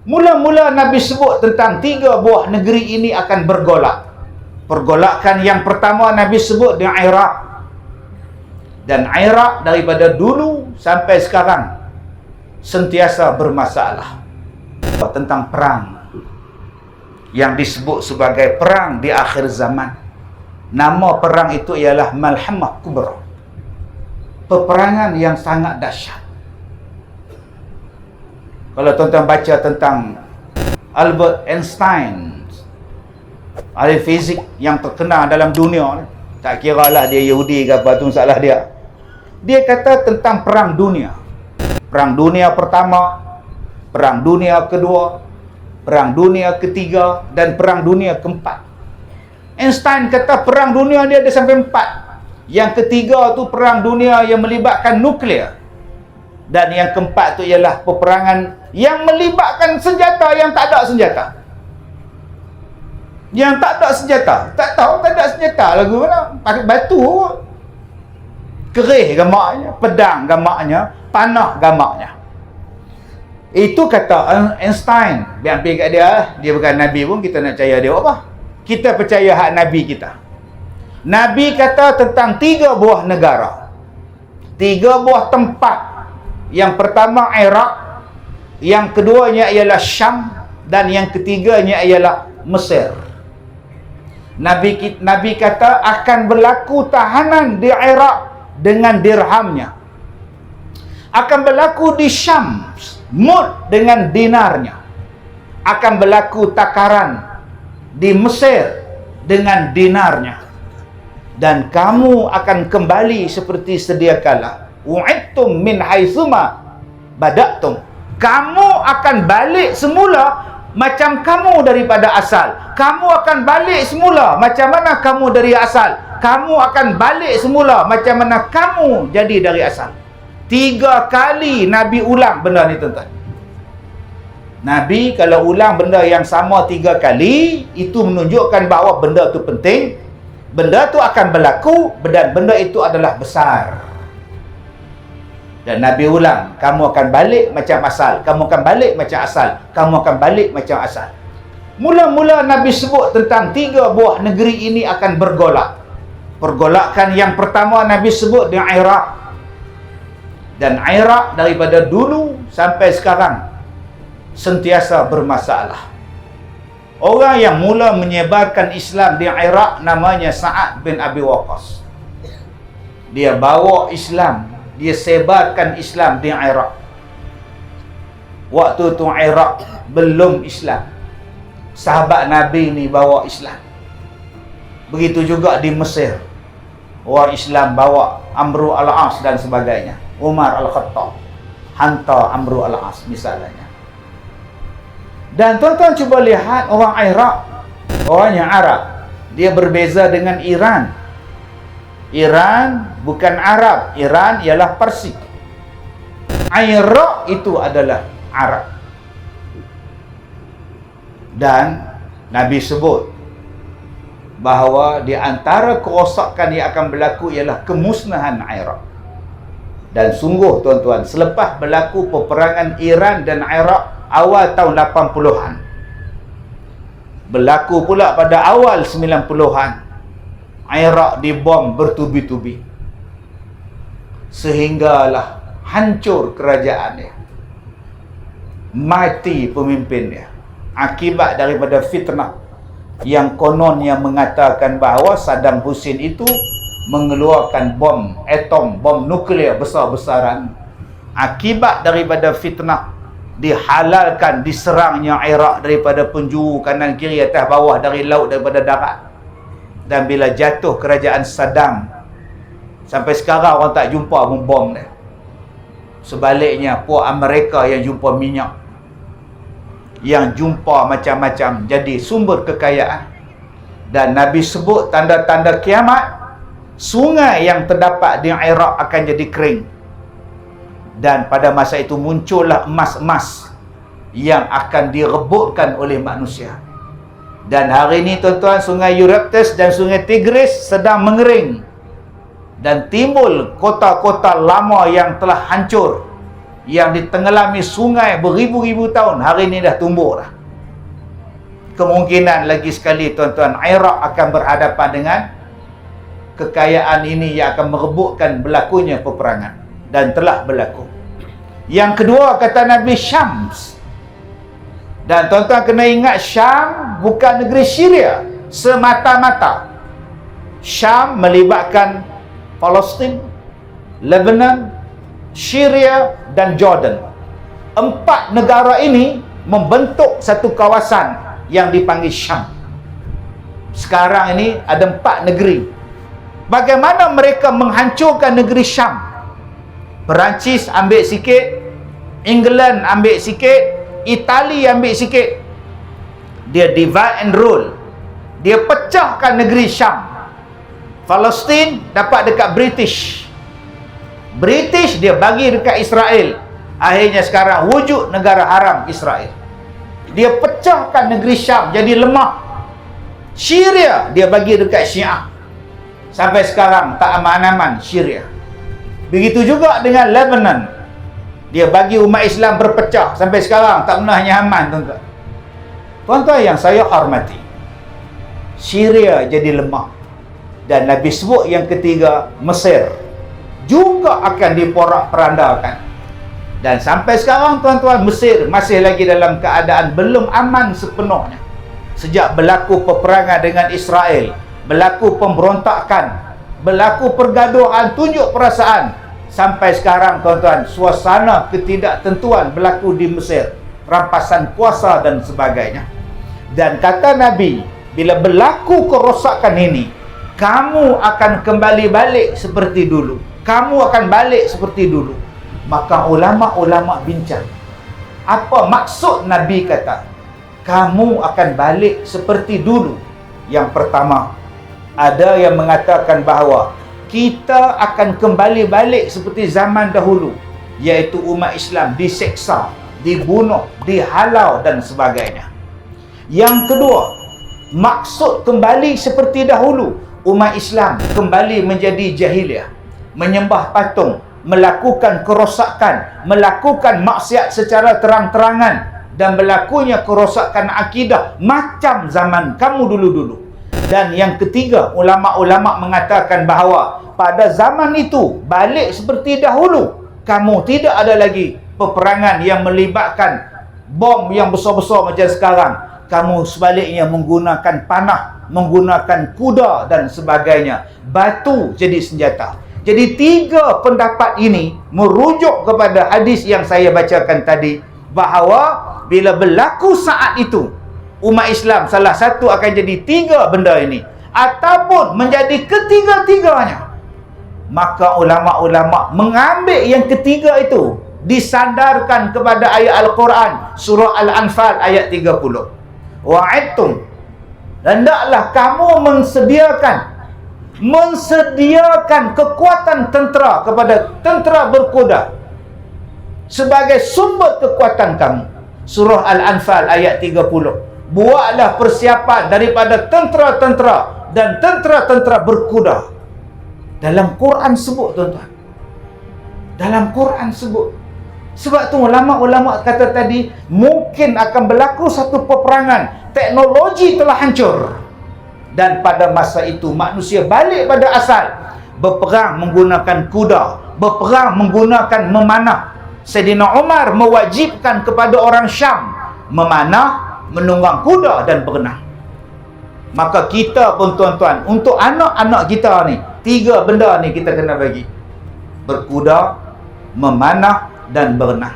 Mula-mula Nabi sebut tentang 3 buah negeri ini akan bergolak. Pergolakan yang pertama Nabi sebut di Iraq. Dan Iraq daripada dulu sampai sekarang sentiasa bermasalah. Tentang perang yang disebut sebagai perang di akhir zaman. Nama perang itu ialah Malhamah Kubra. Peperangan yang sangat dahsyat. Kalau tuan-tuan baca tentang Albert Einstein, ahli fizik yang terkenal dalam dunia, tak kira lah dia Yahudi ke apa, tu salah dia. Dia kata tentang perang dunia. Perang dunia pertama, perang dunia kedua, perang dunia ketiga, dan perang dunia keempat. Einstein kata perang dunia dia ada sampai 4. Yang ketiga tu perang dunia yang melibatkan nuklear. Dan yang keempat tu ialah peperangan yang melibatkan senjata yang tak ada senjata. Yang tak ada senjata. Tak tahu tak ada senjata lagu mana. Pakai batu. Kerih gamaknya. Pedang gamaknya. Panah gamaknya. Itu kata Einstein. Biar ambil kat dia. Dia bukan Nabi pun kita nak percaya dia apa. Kita percaya hak Nabi kita. Nabi kata tentang 3 buah negara. 3 buah tempat. Yang pertama Iraq, yang keduanya ialah Syam, dan yang ketiganya ialah Mesir. Nabi kata akan berlaku tahanan di Iraq dengan dirhamnya. Akan berlaku di Syam mud dengan dinarnya. Akan berlaku takaran di Mesir dengan dinarnya. Dan kamu akan kembali seperti sedia kala. U'idtum min haitsuma bada'tum. Kamu akan balik semula macam kamu daripada asal. Kamu akan balik semula macam mana kamu dari asal. Kamu akan balik semula macam mana kamu jadi dari asal. 3 kali Nabi ulang benda ni tuan-tuan. Nabi kalau ulang benda yang sama 3 kali, itu menunjukkan bahawa benda tu penting. Benda tu akan berlaku dan benda itu adalah besar. Dan Nabi ulang, kamu akan balik macam asal, kamu akan balik macam asal, kamu akan balik macam asal. Mula-mula Nabi sebut tentang 3 buah negeri ini akan bergolak. Pergolakan yang pertama Nabi sebut di Iraq. Dan Iraq daripada dulu sampai sekarang sentiasa bermasalah. Orang yang mula menyebarkan Islam di Iraq namanya Sa'ad bin Abi Waqqas. Dia bawa Islam, dia sebarkan Islam di Iraq. Waktu tu Iraq belum Islam. Sahabat Nabi ni bawa Islam. Begitu juga di Mesir. Orang Islam bawa Amru al-As dan sebagainya. Umar al-Khattab hantar Amru al-As misalnya. Dan tuan-tuan cuba lihat orang Iraq, orangnya Arab. Dia berbeza dengan Iran. Iran bukan Arab, Iran ialah Parsi. Iraq itu adalah Arab. Dan Nabi sebut bahawa di antara kerosakan yang akan berlaku ialah kemusnahan Iraq. Dan sungguh tuan-tuan, selepas berlaku peperangan Iran dan Iraq awal tahun 80-an, berlaku pula pada awal 90-an, Iraq dibom bertubi-tubi sehinggalah hancur kerajaannya, mati pemimpinnya akibat daripada fitnah yang kononnya mengatakan bahawa Saddam Hussein itu mengeluarkan bom atom, bom nuklear besar-besaran. Akibat daripada fitnah dihalalkan diserangnya Iraq daripada penjuru kanan kiri atas bawah, dari laut, daripada darat. Dan bila jatuh kerajaan Saddam, sampai sekarang orang tak jumpa bom dia. Sebaliknya puak Amerika yang jumpa minyak, yang jumpa macam-macam, jadi sumber kekayaan. Dan Nabi sebut tanda-tanda kiamat, sungai yang terdapat di Iraq akan jadi kering. Dan pada masa itu muncullah emas-emas yang akan direbutkan oleh manusia. Dan hari ini tuan-tuan, sungai Euphrates dan sungai Tigris sedang mengering. Dan timbul kota-kota lama yang telah hancur. yang ditenggelami sungai beribu-ribu tahun, hari ini dah tumbuh dah. Kemungkinan lagi sekali tuan-tuan, Iraq akan berhadapan dengan kekayaan ini yang akan merebutkan berlakunya peperangan, dan telah berlaku. Yang kedua, kata Nabi, Syams. Dan tuan-tuan kena ingat, Syam bukan negeri Syria semata-mata. Syam melibatkan Palestin, Lebanon, Syria dan Jordan. 4 negara ini membentuk satu kawasan yang dipanggil Syam. Sekarang ini ada 4 negeri. Bagaimana mereka menghancurkan negeri Syam? Perancis ambil sikit, England ambil sikit, Itali ambil sikit. Dia divide and rule. Dia pecahkan negeri Syam. Palestin dapat dekat British. British dia bagi dekat Israel. Akhirnya sekarang wujud negara haram Israel. Dia pecahkan negeri Syam jadi lemah. Syria dia bagi dekat Syiah. Sampai sekarang tak aman-aman Syria. Begitu juga dengan Lebanon. Dia bagi umat Islam berpecah. Sampai sekarang tak pernah nyaman, tuan-tuan. Tuan-tuan yang saya hormati, Syria jadi lemah. Dan Nabi sebut yang ketiga, Mesir juga akan diporak-perandakan. Dan sampai sekarang tuan-tuan, Mesir masih lagi dalam keadaan belum aman sepenuhnya. Sejak berlaku peperangan dengan Israel, berlaku pemberontakan, berlaku pergaduhan, tunjuk perasaan. Sampai sekarang tuan-tuan, suasana ketidaktentuan berlaku di Mesir, rampasan kuasa dan sebagainya. Dan kata Nabi, bila berlaku kerosakan ini, kamu akan kembali balik seperti dulu. Kamu akan balik seperti dulu. Maka ulama-ulama bincang, apa maksud Nabi kata kamu akan balik seperti dulu? Yang pertama, ada yang mengatakan bahawa kita akan kembali balik seperti zaman dahulu, iaitu umat Islam diseksa, dibunuh, dihalau dan sebagainya. Yang kedua, maksud kembali seperti dahulu, umat Islam kembali menjadi jahiliah, menyembah patung, melakukan kerosakan, melakukan maksiat secara terang-terangan, dan berlakunya kerosakan akidah macam zaman kamu dulu-dulu. Dan yang ketiga, ulama-ulama mengatakan bahawa pada zaman itu balik seperti dahulu, kamu tidak ada lagi peperangan yang melibatkan bom yang besar-besar macam sekarang. Kamu sebaliknya menggunakan panah, menggunakan kuda dan sebagainya. Batu jadi senjata. Jadi 3 pendapat ini merujuk kepada hadis yang saya bacakan tadi, bahawa bila berlaku saat itu, umat Islam salah satu akan jadi 3 benda ini, ataupun menjadi ketiga-tiganya. Maka ulama-ulama mengambil yang ketiga itu, disandarkan kepada ayat Al-Quran, surah Al-Anfal ayat 30. Wa'idtum, hendaklah kamu mensediakan kekuatan tentera kepada tentera berkuda sebagai sumber kekuatan kamu. Surah Al-Anfal ayat 30. Buatlah persiapan daripada tentera-tentera dan tentera-tentera berkuda. Dalam Quran sebut, tuan-tuan. Dalam Quran sebut. Sebab tu ulama-ulama kata tadi, mungkin akan berlaku satu peperangan. Teknologi telah hancur. Dan pada masa itu manusia balik pada asal. Berperang menggunakan kuda, berperang menggunakan memanah. Sayyidina Umar mewajibkan kepada orang Syam memanah, menunggang kuda dan berenang. Maka kita pun tuan-tuan, untuk anak-anak kita ni, 3 benda ni kita kena bagi: berkuda, memanah dan berenang.